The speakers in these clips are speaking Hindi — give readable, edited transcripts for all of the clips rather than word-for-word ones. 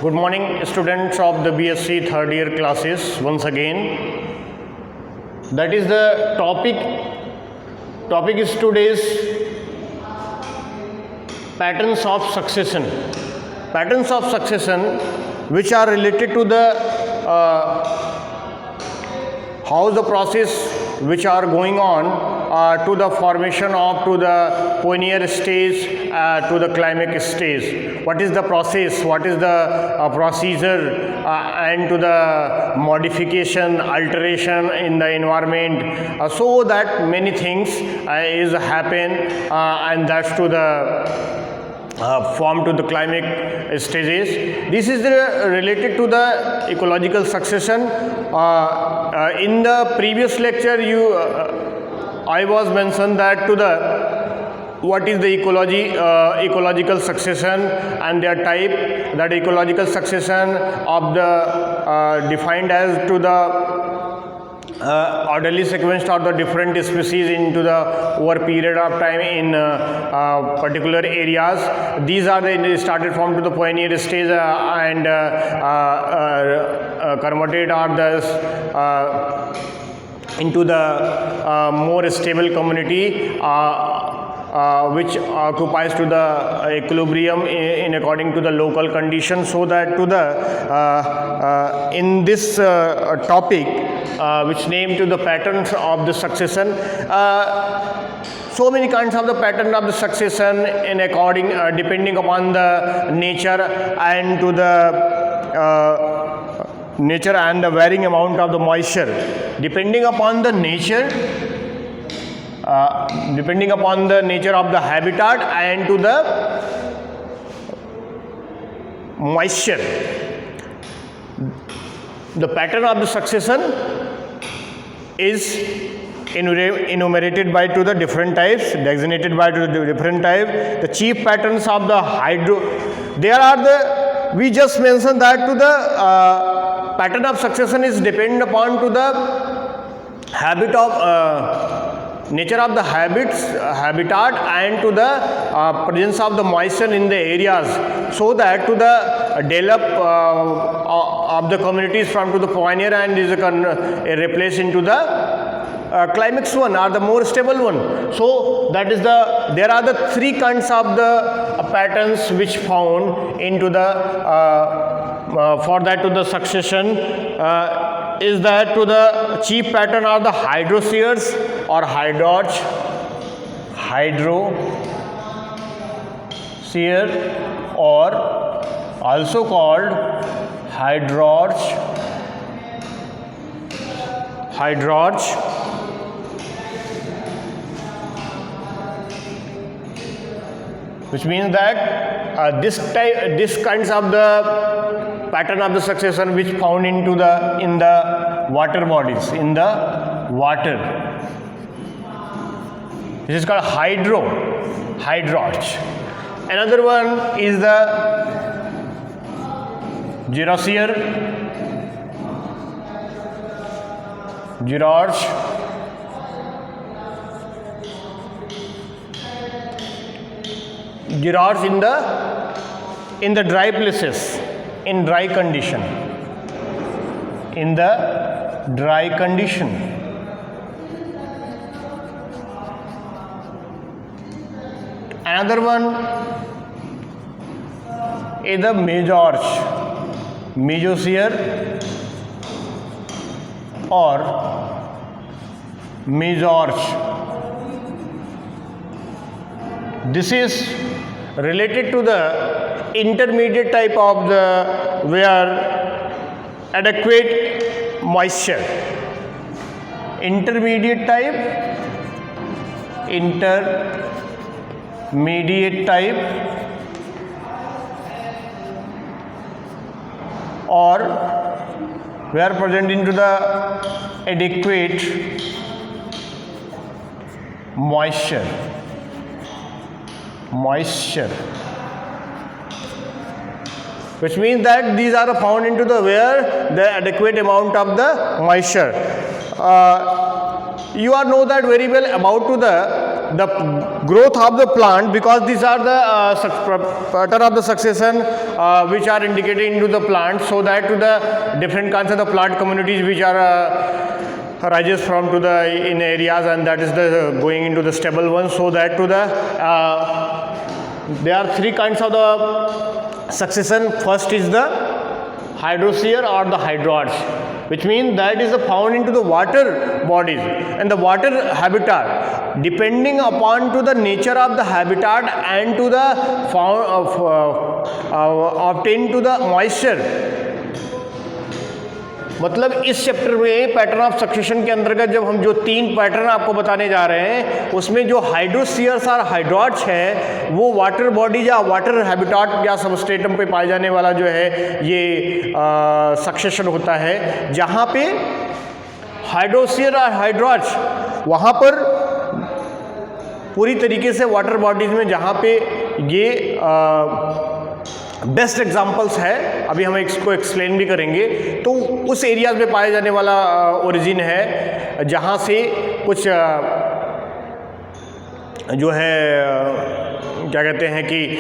Good morning, students of the BSc third year classes once again. That is the topic. Topic is today's patterns of succession. Patterns of succession which are related to the how the process which are going on to the formation of to the pioneer stage to the climax stage. What is the process? What is the procedure and to the modification, alteration in the environment, so that many things is happen and that's to the form to the climax stages. This is related to the ecological succession. In the previous lecture, I was mentioned that to the what is the ecological succession and their type. That ecological succession of the defined as to the orderly sequence of the different species into the over period of time in particular areas. These are the started from to the pioneer stage and converted are the into the more stable community which occupies to the equilibrium in according to the local conditions, so that to the in this topic which named to the patterns of the succession, so many kinds of the pattern of the succession in according depending upon the nature and to the nature and the varying amount of the moisture. Depending upon the nature of the habitat and to the moisture, the pattern of the succession is enumerated by to the different types, designated by to the different type. The chief patterns of the there are the, we just mentioned that to the pattern of succession is dependent upon to the habit of nature of the habitat and to the presence of the moisture in the areas, so that to the develop of the communities from to the pioneer and is replaced into the climax one or the more stable one. So that is there are the three kinds of the patterns which found into the for that to the succession is that to the chief pattern are the hydrospheres or hydrosphere or also called hydrosphere, which means that this kinds of the pattern of the succession which found into the in the water bodies, in the water. This is called hydrosphere. Another one is the geosphere, in the dry places, in dry condition, Another one is the mesosphere or mesorge. This is related to the intermediate type of the where adequate moisture, intermediate type or where present into the adequate moisture, which means that these are found into the where the adequate amount of the moisture. You are know that very well about to the growth of the plant, because these are the pattern of the succession which are indicated into the plant, so that to the different kinds of the plant communities which are rises from to the in areas, and that is the going into the stable one, so that to the there are three kinds of the succession. First is the hydrosphere or the hydroarch, which means that is found into the water bodies and the water habitat. Depending upon to the nature of the habitat and to the obtained to the moisture. मतलब इस चैप्टर में पैटर्न ऑफ सक्सेशन के अंतर्गत जब हम जो 3 पैटर्न आपको बताने जा रहे हैं, उसमें जो हाइड्रोस्फीयर्स और हाइड्रोआर्च है वो वाटर बॉडी या वाटर हैबिटाट या सबस्ट्रेटम पे पाए जाने वाला जो है ये सक्सेशन होता है, जहाँ पे हाइड्रोस्फीयर और हाइड्रोआर्च वहाँ पर पूरी तरीके से वाटर बॉडीज में जहाँ पे ये बेस्ट एग्जाम्पल्स है, अभी हम इसको एक्सप्लेन भी करेंगे, तो उस एरियाज में पाए जाने वाला ओरिजिन है जहाँ से कुछ जो है क्या कहते हैं कि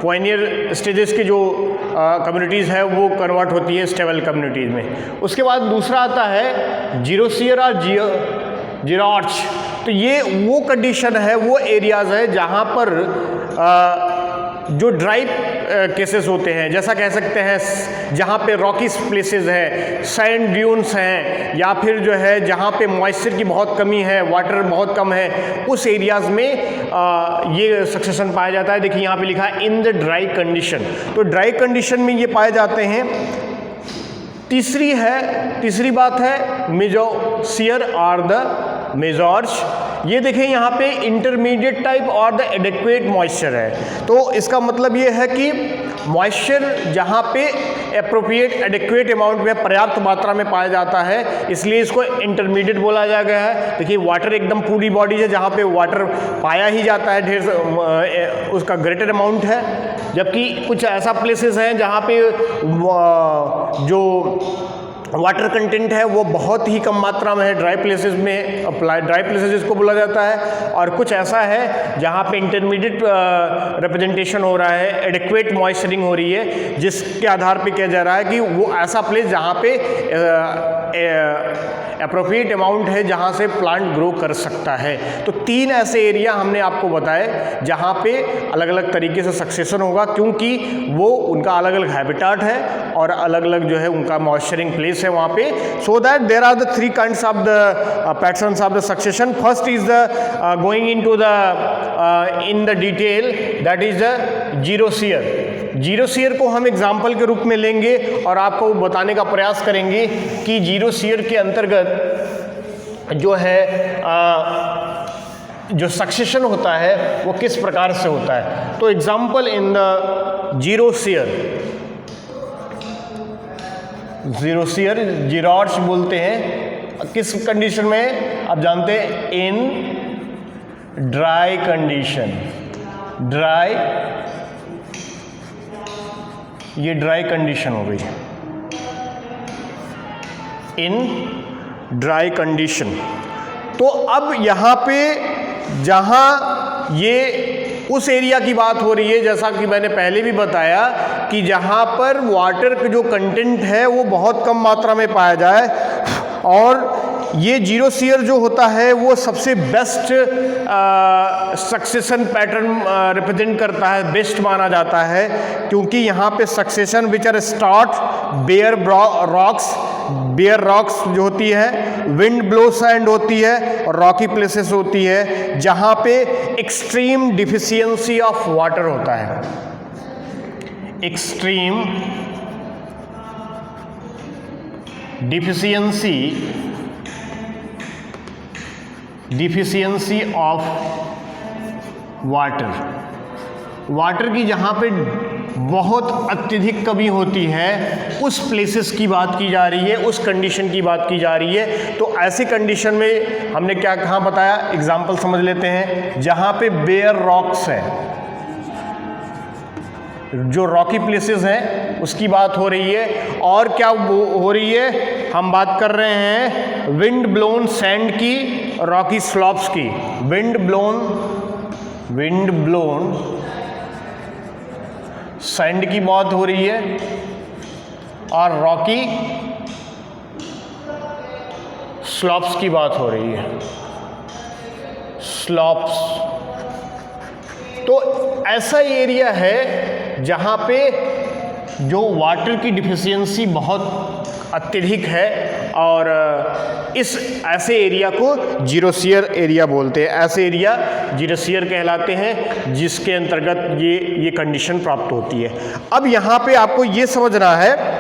पॉइनियर स्टेजेस की जो कम्युनिटीज़ है वो कन्वर्ट होती है स्टेबल कम्युनिटीज़ में। उसके बाद दूसरा आता है जीरोसियर और जीरोआर्च। तो ये वो कंडीशन है, वो एरियाज़ है जहाँ पर जो ड्राई केसेस होते हैं, जैसा कह सकते हैं जहाँ पे रॉकी प्लेसेस है, सैंड ड्यून्स हैं, या फिर जो है जहाँ पे मॉइस्चर की बहुत कमी है, वाटर बहुत कम है, उस एरियाज़ में ये सक्सेशन पाया जाता है। देखिए यहाँ पे लिखा है इन द ड्राई कंडीशन, तो ड्राई कंडीशन में ये पाए जाते हैं। तीसरी बात है मेसोस्फीयर और द मेसोआर्च। ये देखें यहाँ पे इंटरमीडिएट टाइप और द एडिक्वेट मॉइस्चर है, तो इसका मतलब ये है कि मॉइस्चर जहाँ पे एप्रोप्रिएट एडिक्वेट अमाउंट में पर्याप्त मात्रा में पाया जाता है, इसलिए इसको इंटरमीडिएट बोला जा गया है। देखिए वाटर एकदम पूरी बॉडी है जहाँ पे वाटर पाया ही जाता है, ढेर उसका ग्रेटर अमाउंट है, जबकि कुछ ऐसा प्लेसेस हैं जहाँ पे जो वाटर कंटेंट है वो बहुत ही कम मात्रा में है, ड्राई प्लेसेस में ड्राई प्लेसेस इसको बोला जाता है, और कुछ ऐसा है जहाँ पे इंटरमीडिएट रिप्रेजेंटेशन हो रहा है, एडिक्वेट मॉइस्चरिंग हो रही है, जिसके आधार पे किया जा रहा है कि वो ऐसा प्लेस जहाँ पे एप्रोप्रिएट अमाउंट है जहाँ से प्लांट ग्रो कर सकता है। तो 3 ऐसे एरिया हमने आपको बताए जहाँ पे अलग अलग तरीके से सक्सेशन होगा, क्योंकि वो उनका अलग अलग हैबिटाट है और अलग अलग जो है उनका मॉइस्चरिंग प्लेस है वहाँ पे। So that there are the 3 kinds of the patterns of the succession. First is the going into the in the detail, that is the xerosere. Xerosere को हम एग्जाम्पल के रूप में लेंगे और आपको बताने का प्रयास करेंगे कि जीरोसियर के अंतर्गत जो है जो सक्सेशन होता है वो किस प्रकार से होता है। तो एग्जाम्पल इन द जीरोसियर, जीरोसियर जीरोआर्च बोलते हैं किस कंडीशन में, आप जानते हैं इन ड्राई कंडीशन। ड्राई, ये ड्राई कंडीशन हो गई, इन ड्राई कंडीशन। तो अब यहाँ पे जहाँ ये उस एरिया की बात हो रही है, जैसा कि मैंने पहले भी बताया कि जहाँ पर वाटर का जो कंटेंट है वो बहुत कम मात्रा में पाया जाए, और ये जीरोसियर जो होता है वो सबसे बेस्ट सक्सेशन पैटर्न रिप्रेजेंट करता है, बेस्ट माना जाता है, क्योंकि यहाँ पे succession which are start bare rocks जो होती है, विंड ब्लो सैंड होती है, और रॉकी प्लेसेस होती है जहाँ पे एक्सट्रीम डिफिशियंसी ऑफ वाटर होता है। एक्सट्रीम डिफिशियंसी ऑफ वाटर की जहाँ पे बहुत अत्यधिक कमी होती है, उस प्लेसेस की बात की जा रही है, उस कंडीशन की बात की जा रही है। तो ऐसी कंडीशन में हमने क्या कहाँ बताया, एग्जाम्पल समझ लेते हैं। जहाँ पे बेयर रॉक्स है, जो रॉकी प्लेसेस हैं उसकी बात हो रही है, और क्या हो रही है, हम बात कर रहे हैं विंड ब्लोन सैंड की, रॉकी स्लॉप्स की। Wind blown wind blown sand की बात हो रही है, और रॉकी स्लॉप्स की बात हो रही है, स्लॉप्स। तो ऐसा एरिया है जहाँ पे जो वाटर की डिफिशियंसी बहुत अत्यधिक है, और इस ऐसे एरिया को जीरोसियर एरिया बोलते हैं। ऐसे एरिया जीरोसियर कहलाते हैं जिसके अंतर्गत ये कंडीशन प्राप्त होती है। अब यहाँ पे आपको ये समझना है,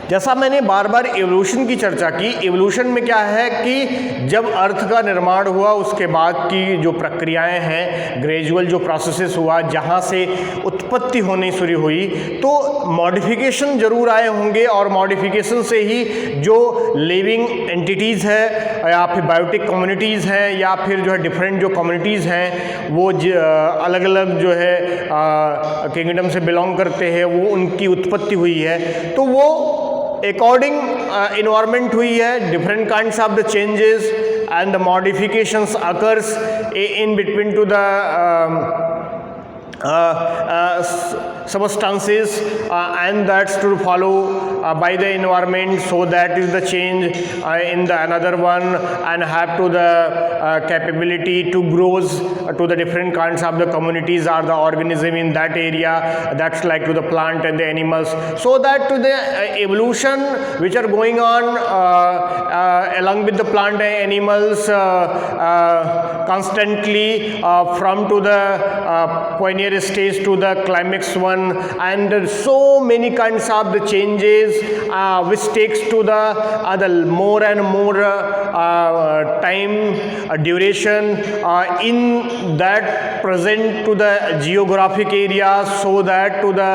जैसा मैंने बार बार एवोल्यूशन की चर्चा की, एवोल्यूशन में क्या है कि जब अर्थ का निर्माण हुआ उसके बाद की जो प्रक्रियाएं हैं, ग्रेजुअल जो प्रोसेसेस हुआ, जहाँ से उत्पत्ति होनी शुरू हुई, तो मॉडिफिकेशन जरूर आए होंगे, और मॉडिफिकेशन से ही जो लिविंग एंटिटीज़ है या फिर बायोटिक कम्युनिटीज़ हैं या फिर जो है डिफरेंट जो कम्युनिटीज़ हैं वो अलग अलग जो है किंगडम से बिलोंग करते हैं, वो उनकी उत्पत्ति हुई है। तो वो अकॉर्डिंग इन्वायरमेंट हुई है, different kinds of the changes and the modifications occurs in between two the substances and that's to follow by the environment, so that is the change in the another one, and have to the capability to grows to the different kinds of the communities or the organism in that area, that's like to the plant and the animals, so that to the evolution which are going on along with the plant and animals constantly from to the pioneer stage to the climax one, and so many kinds of the changes which takes to the more and more time duration in that present to the geographic area, so that to the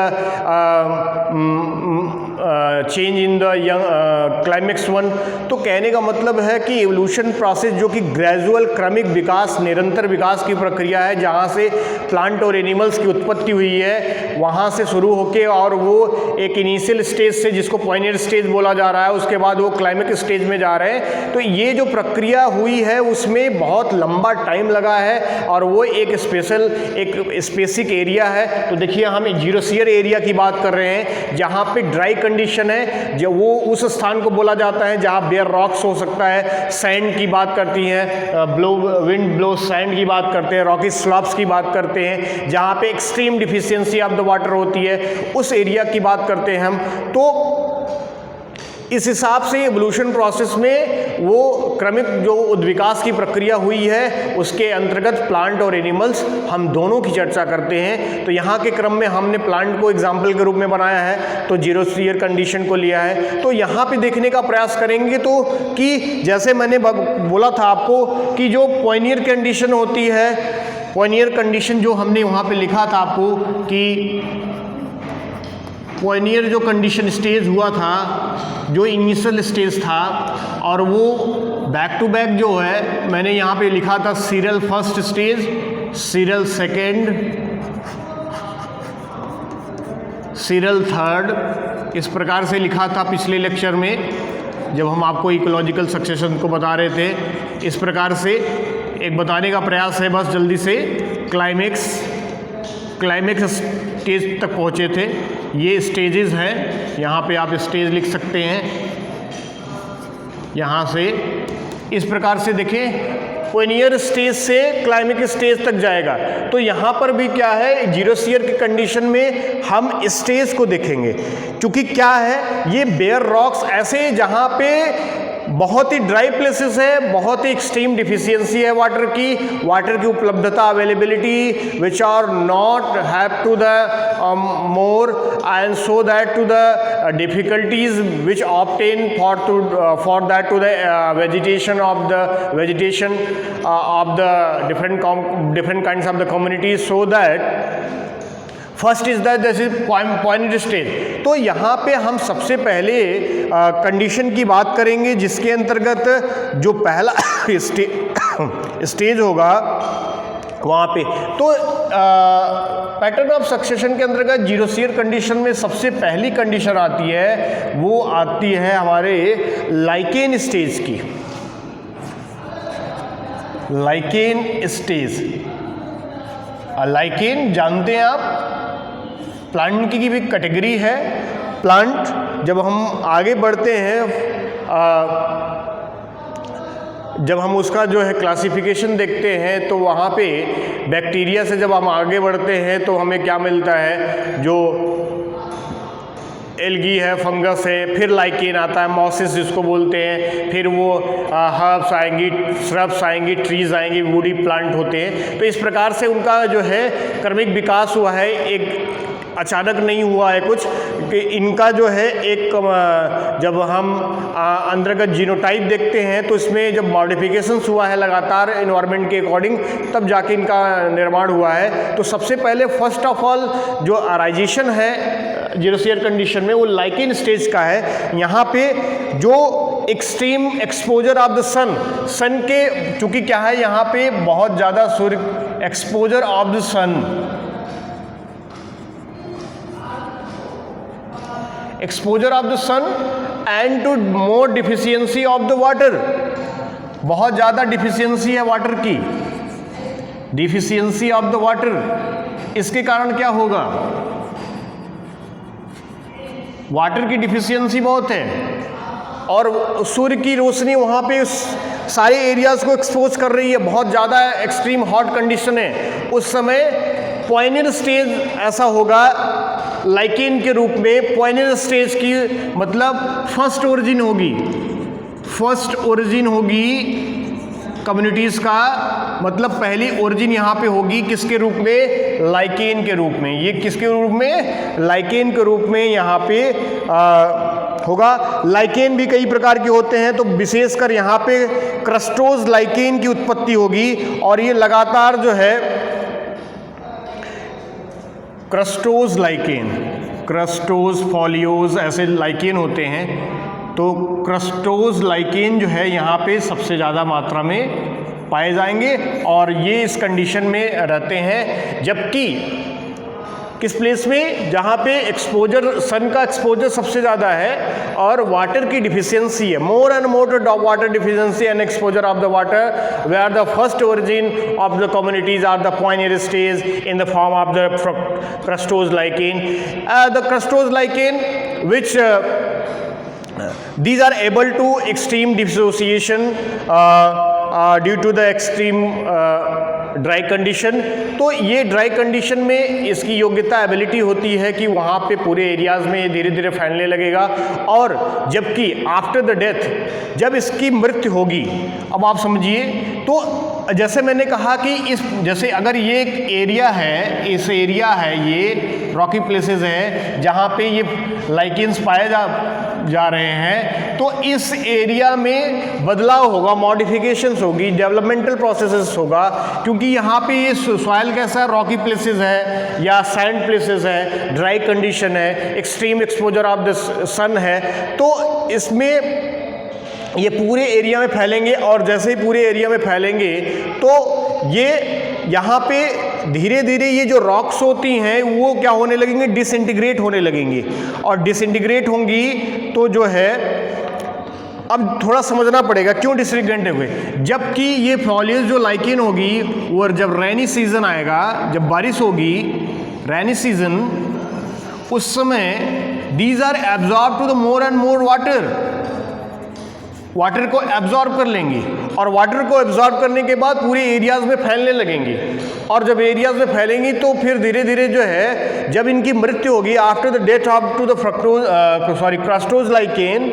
change in the young climax one. तो कहने का मतलब है कि एवोल्यूशन प्रोसेस जो कि ग्रेजुअल क्रमिक विकास, निरंतर विकास की प्रक्रिया है, जहाँ से प्लांट और एनिमल्स की उत्पत्ति हुई है, वहाँ से शुरू होके और वो एक इनिशियल स्टेज से जिसको पॉइनियर स्टेज बोला जा रहा है, उसके बाद वो क्लाइमेक्स स्टेज में जा रहे हैं। तो ये जो प्रक्रिया हुई है उसमें बहुत लंबा टाइम लगा है, और वो एक स्पेशल एक स्पेसिफिक एरिया है। तो देखिए हम जीरोसियर एरिया की बात कर रहे हैं, जहाँ पे ड्राई कंडीशन है, जो वो उस स्थान को बोला जाता है जहाँ बेयर रॉक्स हो सकता है, सैंड की बात करती हैं, विंड ब्लो सैंड की बात करते हैं, रॉकी स्लॉप्स की बात करते हैं, जहाँ पे extreme deficiency of the water होती है, उस एरिया की बात करते हैं हम। तो इस हिसाब से एवोल्यूशन प्रोसेस में वो क्रमिक जो उद्विकास की प्रक्रिया हुई है उसके अंतर्गत प्लांट और एनिमल्स हम दोनों की चर्चा करते हैं। तो यहाँ के क्रम में हमने प्लांट को एग्जाम्पल के रूप में बनाया है, तो जीरोसियर कंडीशन को लिया है। तो यहाँ पे देखने का प्रयास करेंगे तो कि जैसे मैंने बोला था आपको कि जो पॉइनियर कंडीशन होती है, पॉइनियर कंडीशन जो हमने वहाँ पे लिखा था आपको कि पॉइनियर जो कंडीशन स्टेज हुआ था, जो इनिशियल स्टेज था, और वो बैक टू बैक जो है मैंने यहाँ पे लिखा था serial first stage, serial second, serial third, इस प्रकार से लिखा था पिछले लेक्चर में जब हम आपको इकोलॉजिकल सक्सेशन को बता रहे थे। इस प्रकार से एक बताने का प्रयास है बस जल्दी से। क्लाइमेक्स स्टेज तक पहुँचे थे, ये स्टेजेस हैं, यहाँ पे आप स्टेज लिख सकते हैं। यहाँ से इस प्रकार से देखें, पॉइनियर स्टेज से क्लाइमेक्स स्टेज तक जाएगा। तो यहाँ पर भी क्या है, जीरोसियर की कंडीशन में हम स्टेज को देखेंगे, क्योंकि क्या है ये बेयर रॉक्स ऐसे जहाँ पे बहुत ही ड्राई प्लेसेस है, बहुत ही एक्सट्रीम डिफिशियंसी है वाटर की उपलब्धता, availability which are not have to the more, and so that to the difficulties which obtain for that to the vegetation of the different kinds of the communities, so that first is that this is pioneer stage. तो यहाँ पे हम सबसे पहले कंडीशन की बात करेंगे जिसके अंतर्गत जो पहला स्टेज होगा वहाँ पे। तो पैटर्न ऑफ सक्सेशन के अंतर्गत जीरोसियर कंडीशन में सबसे पहली कंडीशन आती है, वो आती है हमारे लाइकेन स्टेज की। लाइकेन स्टेज लाइकेन जानते हैं आप, प्लांट की भी कैटेगरी है। प्लांट जब हम आगे बढ़ते हैं, जब हम उसका जो है क्लासिफिकेशन देखते हैं तो वहाँ पे बैक्टीरिया से जब हम आगे बढ़ते हैं तो हमें क्या मिलता है, जो एल्गी है, फंगस है, फिर लाइकेन आता है, मॉसिस जिसको बोलते हैं, फिर वो हर्ब्स आएंगी, श्रब्स आएंगी, ट्रीज आएंगी, वुडी प्लांट होते हैं। तो इस प्रकार से उनका जो है क्रमिक विकास हुआ है, एक अचानक नहीं हुआ है कुछ, कि इनका जो है एक जब हम अंतर्गत जीनोटाइप देखते हैं तो इसमें जब मॉडिफिकेशंस हुआ है लगातार एनवायरनमेंट के अकॉर्डिंग, तब जाके इनका निर्माण हुआ है। तो सबसे पहले फर्स्ट ऑफ ऑल जो अराइजेशन है जीरोस्फीयर कंडीशन में वो लाइकेन स्टेज का है। यहाँ पे जो extreme exposure of the sun के, चूँकि क्या है यहाँ पे बहुत ज़्यादा सूर्य exposure of the sun, exposure of the sun and to more deficiency of the water, बहुत ज़्यादा डिफिशियंसी है वाटर की, डिफिशियंसी ऑफ द वाटर। इसके कारण क्या होगा, वाटर की डिफिशियंसी बहुत है और सूर्य की रोशनी वहाँ पे सारे एरियाज को एक्सपोज कर रही है, बहुत ज़्यादा एक्सट्रीम हॉट कंडीशन है। उस समय पॉइनियर स्टेज ऐसा होगा लाइकेन के रूप में। पॉइनियर स्टेज की मतलब फर्स्ट ओरिजिन होगी, फर्स्ट ओरिजिन होगी कम्युनिटीज़ का, मतलब पहली ओरिजिन यहाँ पे होगी किसके रूप में, लाइकेन के रूप में। ये किसके रूप में, लाइकेन के रूप में यहाँ पे होगा। लाइकेन भी कई प्रकार के होते हैं, तो विशेषकर यहाँ पे क्रस्टोज लाइकेन की उत्पत्ति होगी और ये लगातार जो है क्रस्टोज लाइकेन, क्रस्टोज, फॉलियोज ऐसे लाइकेन होते हैं। तो क्रस्टोज लाइकेन जो है यहाँ पे सबसे ज़्यादा मात्रा में पाए जाएंगे और ये इस कंडीशन में रहते हैं। जबकि किस प्लेस में, जहाँ पे एक्सपोजर, सन का एक्सपोजर सबसे ज़्यादा है और वाटर की डिफिशियंसी है, more and more water deficiency and exposure of the water, we are the first origin of the communities are the pioneer stage in the form of the crustose lichen. The crustose lichen which these are able to extreme dissociation due to the extreme dry condition. तो ये ड्राई कंडीशन में इसकी योग्यता, एबिलिटी होती है कि वहाँ पे पूरे एरियाज़ में ये धीरे धीरे फैलने लगेगा। और जबकि आफ्टर द डेथ जब इसकी मृत्यु होगी, अब आप समझिए, तो जैसे मैंने कहा कि इस, जैसे अगर ये एक एरिया है, इस एरिया है, ये रॉकी प्लेसेस है जहाँ पे ये लाइकेन्स पाए जा रहे हैं, तो इस एरिया में बदलाव होगा, मॉडिफिकेशंस होगी, डेवलपमेंटल प्रोसेसेस होगा, क्योंकि यहाँ पे ये सॉइल कैसा, रॉकी प्लेसेस है या सैंड प्लेसेस है, ड्राई कंडीशन है, एक्सट्रीम एक्सपोजर ऑफ द सन है, तो इसमें ये पूरे एरिया में फैलेंगे। और जैसे ही पूरे एरिया में फैलेंगे तो ये यहाँ पे धीरे धीरे ये जो रॉक्स होती हैं वो क्या होने लगेंगे, डिसइंटीग्रेट होने लगेंगी। और डिसइंटीग्रेट होंगी तो जो है, अब थोड़ा समझना पड़ेगा क्यों डिसइंटीग्रेट हुए। जबकि ये फॉलियस जो लाइकेन होगी वो जब रेनी सीजन आएगा, जब बारिश होगी, रेनी सीजन, उस समय these are absorb to the more and more water को एब्जॉर्ब कर लेंगी और वाटर को एब्जॉर्ब करने के बाद पूरे एरियाज में फैलने लगेंगी। और जब एरियाज में फैलेंगी तो फिर धीरे धीरे जो है, जब इनकी मृत्यु होगी after the death of to the crustose lichen,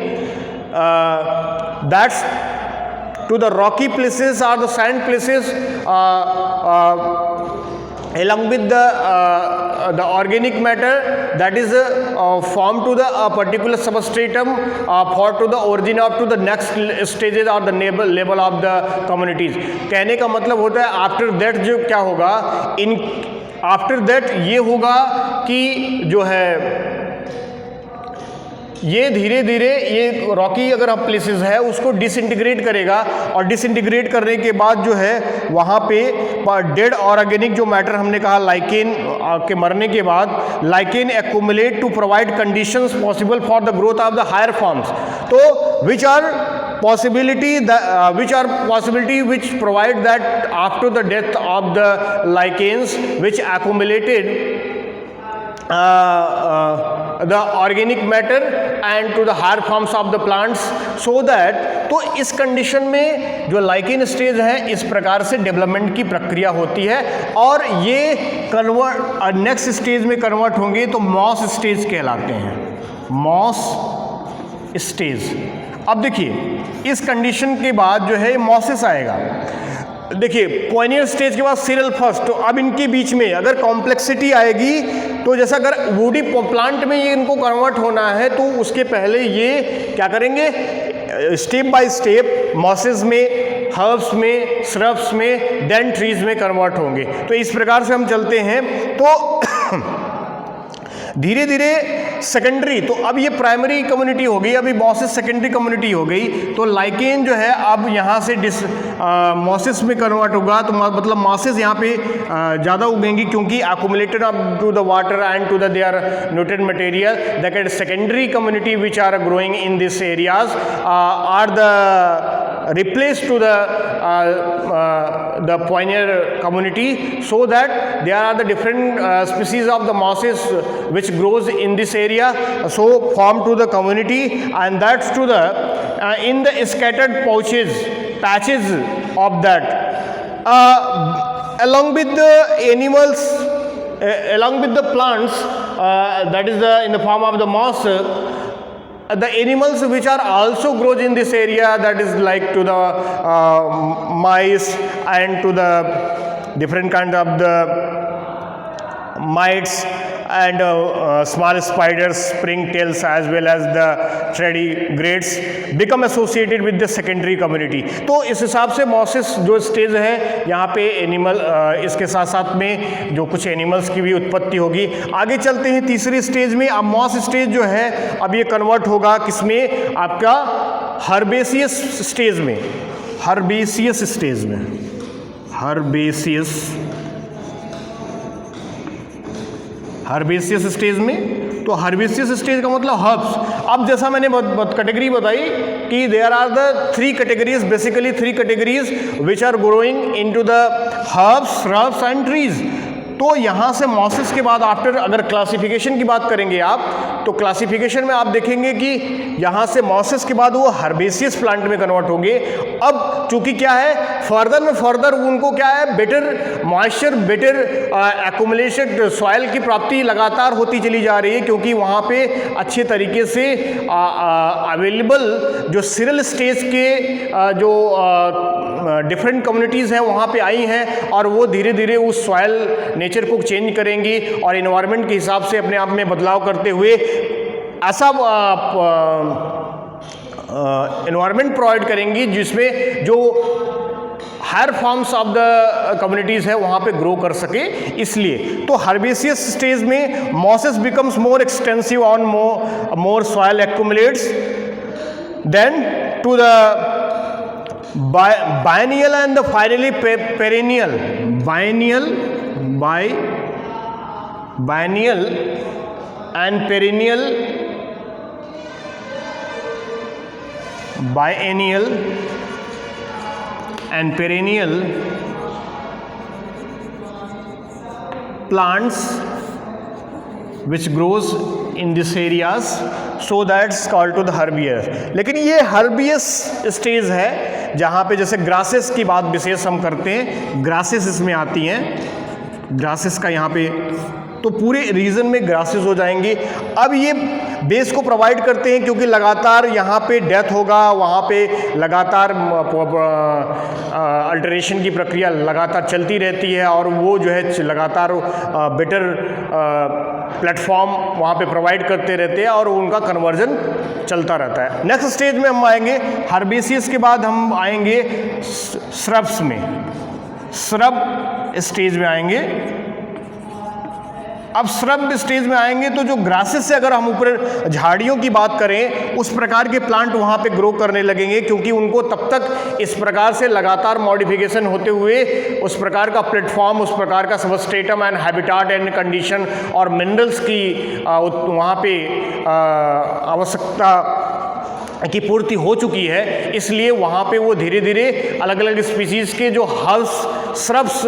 that's to the rocky places और the sand places along with the organic matter that is formed to the particular substratum for to the origin of to the next stages or the level of the communities। कहने का मतलब होता है आफ्टर दैट जो क्या होगा, इन आफ्टर दैट ये होगा कि जो है ये धीरे धीरे ये रॉकी अगर आप प्लेसेस है उसको डिसइंटीग्रेट करेगा और डिसइंटीग्रेट करने के बाद जो है वहाँ पे डेड ऑर्गेनिक जो मैटर हमने कहा लाइकेन के मरने के बाद lichen accumulate to provide conditions possible for the growth of the higher forms, तो which are possibility which provide that after the death of the lichens which accumulated the organic matter and to the higher forms of the plants, so that तो इस कंडीशन में जो लाइकेन स्टेज है इस प्रकार से डेवलपमेंट की प्रक्रिया होती है और ये कन्वर्ट नेक्स्ट स्टेज में कन्वर्ट होंगे तो मॉस स्टेज कहलाते हैं, मॉस स्टेज। अब देखिए इस कंडीशन के बाद जो है मॉसिस आएगा। देखिए पॉइनियर स्टेज के बाद सीरियल फर्स्ट, तो अब इनके बीच में अगर कॉम्प्लेक्सिटी आएगी तो जैसा अगर वुडी प्लांट में ये इनको कन्वर्ट होना है तो उसके पहले ये क्या करेंगे, स्टेप बाय स्टेप मॉसेस में, हर्ब्स में, श्रब्स में, देन ट्रीज में कन्वर्ट होंगे। तो इस प्रकार से हम चलते हैं तो धीरे धीरे सेकेंडरी, तो अब ये प्राइमरी कम्युनिटी हो गई, अभी मॉसिस सेकेंडरी कम्युनिटी हो गई, तो लाइकेन जो है अब यहाँ से मॉसिस में कन्वर्ट होगा, तो मतलब मॉसिस यहाँ पे ज़्यादा उगेंगी क्योंकि accumulated up to the water and to the their nutrient material. The secondary community which are growing in these areas are the replaced to the pioneer community, so that there are the different species of the mosses which grows in this area, so form to the community, and that's to the in the scattered patches of that along with the animals, along with the plants, that is in the form of the moss. The animals which are also grows in this area, that is like to the mice and to the different kind of the mites and small spiders, springtails, as well as the tardigrades become associated with the secondary community. तो इस हिसाब से मॉसिस जो स्टेज है यहाँ पे एनिमल, इसके साथ साथ में जो कुछ एनिमल्स की भी उत्पत्ति होगी। आगे चलते हैं तीसरी स्टेज में। अब मॉस स्टेज जो है अब ये कन्वर्ट होगा किसमें, आपका हर्बेसियस स्टेज में, हर्बेसियस स्टेज में, हर्बेसियस स्टेज में। तो हर्बेसियस स्टेज का मतलब हर्ब्स। अब जैसा मैंने कैटेगरी बताई कि there are the three categories, basically three categories which are growing into the herbs, shrubs and trees. तो यहाँ से मॉसिस के बाद आफ्टर अगर क्लासिफिकेशन की बात करेंगे आप, तो क्लासिफिकेशन में आप देखेंगे कि यहाँ से मॉसिस के बाद वो हर्बेसियस प्लांट में कन्वर्ट होंगे। अब चूंकि क्या है, फर्दर में फर्दर उनको क्या है, better moisture, better accumulated soil की प्राप्ति लगातार होती चली जा रही है, क्योंकि वहाँ पे अच्छे तरीके से अवेलेबल जो सीरियल स्टेज के जो डिफरेंट कम्युनिटीज़ हैं वहाँ पे आई हैं, और वो धीरे धीरे उस सॉइल नेचर को चेंज करेंगी और इन्वायरमेंट के हिसाब से अपने आप में बदलाव करते हुए ऐसा इन्वायरमेंट प्रोवाइड करेंगी जिसमें जो higher forms of the communities है वहाँ पे ग्रो कर सके। इसलिए तो हर्बेसियस स्टेज में mosses becomes more extensive on more soil accumulates then to the biennial and the finally perennial, biennial and perennial, biennial and perennial plants which grows in this areas, so that's called to the herbaceous. लेकिन ये herbaceous स्टेज है जहाँ पे जैसे ग्रासेस की बात विशेष हम करते हैं, ग्रासेस इसमें आती हैं, ग्रासेस का यहाँ पे तो पूरे रीजन में ग्रासेस हो जाएंगी। अब ये बेस को प्रोवाइड करते हैं क्योंकि लगातार यहाँ पे डेथ होगा, वहाँ पे लगातार अल्टरेशन की प्रक्रिया लगातार चलती रहती है और वो जो है लगातार बेटर प्लेटफॉर्म वहाँ पे प्रोवाइड करते रहते हैं और उनका कन्वर्जन चलता रहता है। नेक्स्ट स्टेज में हम आएंगे हर्बेसियस के बाद हम आएंगे श्रब्स में, श्रब स्टेज में आएंगे। अब श्रब स्टेज में आएंगे तो जो ग्रासेस से अगर हम ऊपर झाड़ियों की बात करें उस प्रकार के प्लांट वहाँ पे ग्रो करने लगेंगे, क्योंकि उनको तब तक इस प्रकार से लगातार मॉडिफिकेशन होते हुए उस प्रकार का प्लेटफॉर्म, उस प्रकार का substratum and habitat and condition और मिनरल्स की वहाँ पे आवश्यकता की पूर्ति हो चुकी है, इसलिए वहाँ पे वो धीरे धीरे अलग अलग स्पीसीज़ के जो हर्ब्स श्रब्स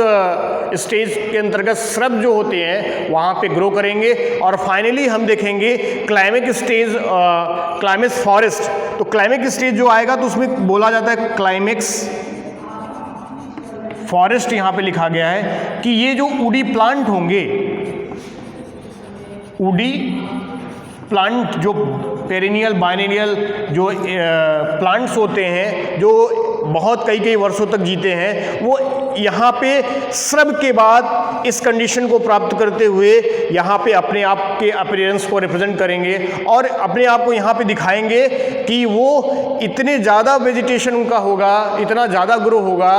स्टेज के अंतर्गत श्रब जो होते हैं वहाँ पे ग्रो करेंगे। और फाइनली हम देखेंगे क्लाइमेक स्टेज, क्लाइमेक्स फॉरेस्ट। तो क्लाइमेक स्टेज जो आएगा तो उसमें बोला जाता है क्लाइमेक्स फॉरेस्ट, यहाँ पे लिखा गया है कि ये जो वुडी प्लांट होंगे, वुडी प्लांट जो पेरिनियल बाइनियल जो प्लांट्स होते हैं जो बहुत कई वर्षों तक जीते हैं, वो यहाँ पे श्रब के बाद इस कंडीशन को प्राप्त करते हुए यहाँ पे अपने आप के अपीयरेंस को रिप्रेजेंट करेंगे और अपने आप को यहाँ पे दिखाएंगे कि वो इतने ज़्यादा वेजिटेशन उनका होगा, इतना ज़्यादा ग्रो होगा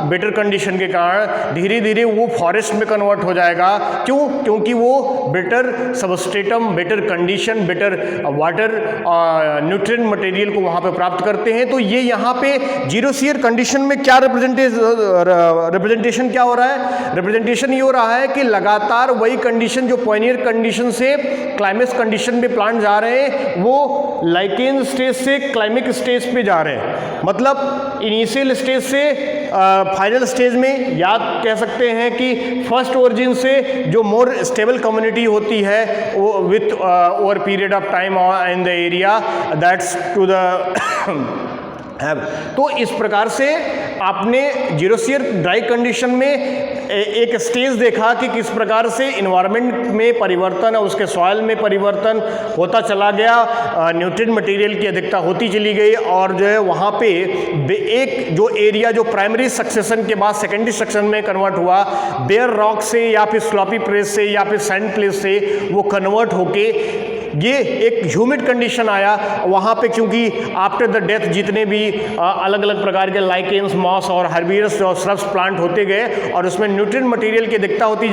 बेटर कंडीशन के कारण, धीरे धीरे वो फॉरेस्ट में कन्वर्ट हो जाएगा। क्यों? क्योंकि वो better substratum, better condition, better water nutrient material को वहाँ पे प्राप्त करते हैं। तो ये यहाँ पे जीरो सीयर कंडीशन में क्या रिप्रेजेंटेशन क्या हो रहा है? रिप्रेजेंटेशन ये हो रहा है कि लगातार वही कंडीशन जो पॉइनियर कंडीशन से क्लाइमेक्स कंडीशन में प्लांट जा रहे हैं वो लाइकेन स्टेज से क्लाइमेक स्टेज पे जा रहे हैं। मतलब इनिशियल स्टेज से फाइनल स्टेज में याद कह सकते हैं कि फर्स्ट ओरिजिन से जो मोर स्टेबल कम्युनिटी होती है वो with over period of time in the area that's to the तो इस प्रकार से आपने जीरो सीयर ड्राई कंडीशन में एक स्टेज देखा कि किस प्रकार से इन्वायरमेंट में परिवर्तन और उसके सॉइल में परिवर्तन होता चला गया, न्यूट्रिएंट मटेरियल की अधिकता होती चली गई और जो है वहाँ पे एक जो एरिया जो प्राइमरी सक्सेशन के बाद सेकेंडरी सक्सेशन में कन्वर्ट हुआ, बेयर रॉक से या फिर स्लॉपी प्लेस से या फिर सैंड प्लेस से वो कन्वर्ट होके ये एक ह्यूमिड कंडीशन आया वहाँ पे, क्योंकि आफ्टर द डेथ जितने भी अलग अलग प्रकार के लाइकेन्स, मॉस और हर्बियस और श्रब्स प्लांट होते गए और उसमें न्यूट्रिएंट मटेरियल की दिक्कत होती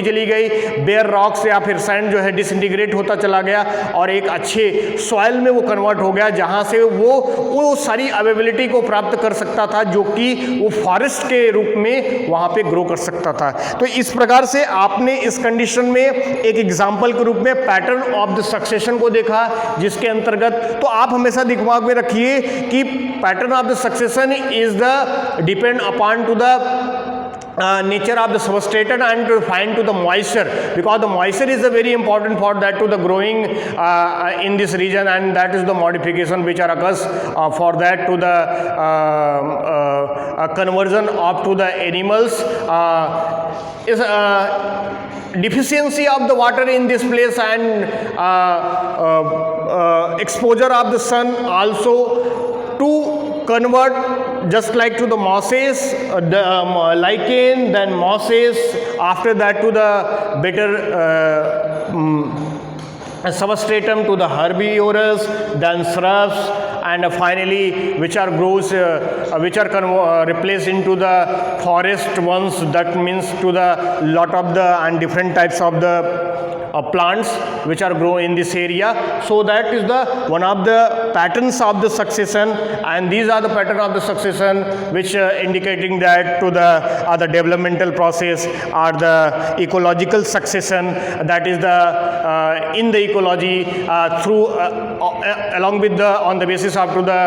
चली गई, बेयर रॉक से या फिर सैंड जो है डिसइंटीग्रेट होता चला गया और एक अच्छे सॉइल में वो कन्वर्ट हो गया जहाँ से वो सारी अवेलेबिलिटी को प्राप्त कर सकता था जो कि वो फॉरेस्ट के रूप में वहाँ पे ग्रो कर सकता था। तो इस प्रकार से आपने इस कंडीशन में एक एग्जाम्पल के रूप में पैटर्न ऑफ द सक्सेशन को देखा, जिसके अंतर्गत तो आप हमेशा दिमाग में रखिए कि pattern of the succession is the depend upon two the nature of the substratum and to find to the moisture, because the moisture is a very important for that to the growing in this region, and that is the modification which are occurs for that to the conversion of to the animals is deficiency of the water in this place and exposure of the sun also to convert just like to the mosses, the lichen, then mosses, after that to the better substratum to the herbivorous, then shrubs, and finally which are grows which are replaced into the forest ones, that means to the lot of the and different types of the plants which are grow in this area. So that is the one of the patterns of the succession, and these are the pattern of the succession which indicating that to the developmental process or the ecological succession, that is the in the ecology through along with the on the basis of to the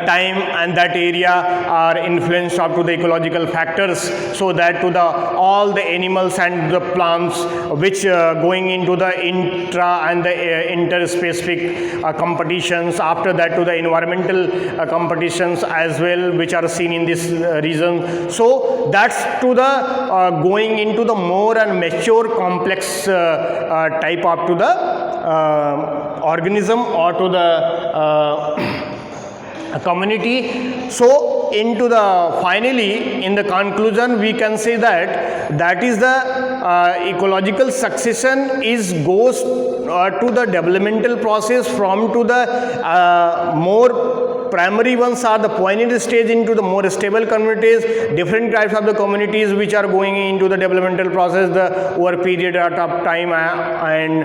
time and that area are influenced up to the ecological factors, so that to the all the animals and the plants which going into the intra and the interspecific competitions, after that to the environmental competitions as well which are seen in this region. So that's to the going into the more and mature complex type up to the organism or to the community. So into the finally in the conclusion we can say that is the ecological succession is goes to the developmental process from to the more primary ones are the pioneer stage into the more stable communities, different types of the communities which are going into the developmental process the over period of time and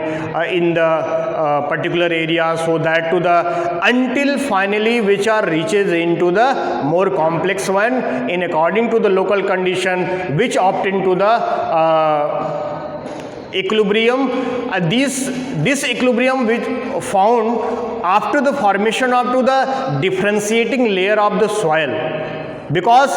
in the particular area, so that to the until finally which are reaches into the more complex one in according to the local condition which opt into the equilibrium. This equilibrium which found after the formation up to the differentiating layer of the soil, because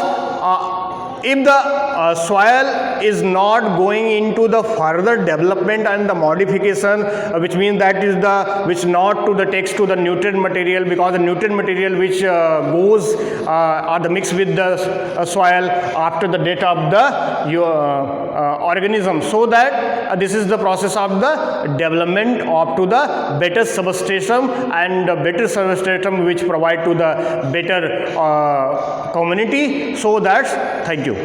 if the soil is not going into the further development and the modification, which means that is the which not to the text to the nutrient material, because the nutrient material which goes are the mixed with the soil after the death of the organism, so that this is the process of the development up to the better substratum, and better substratum which provide to the better community. So that's, thank you.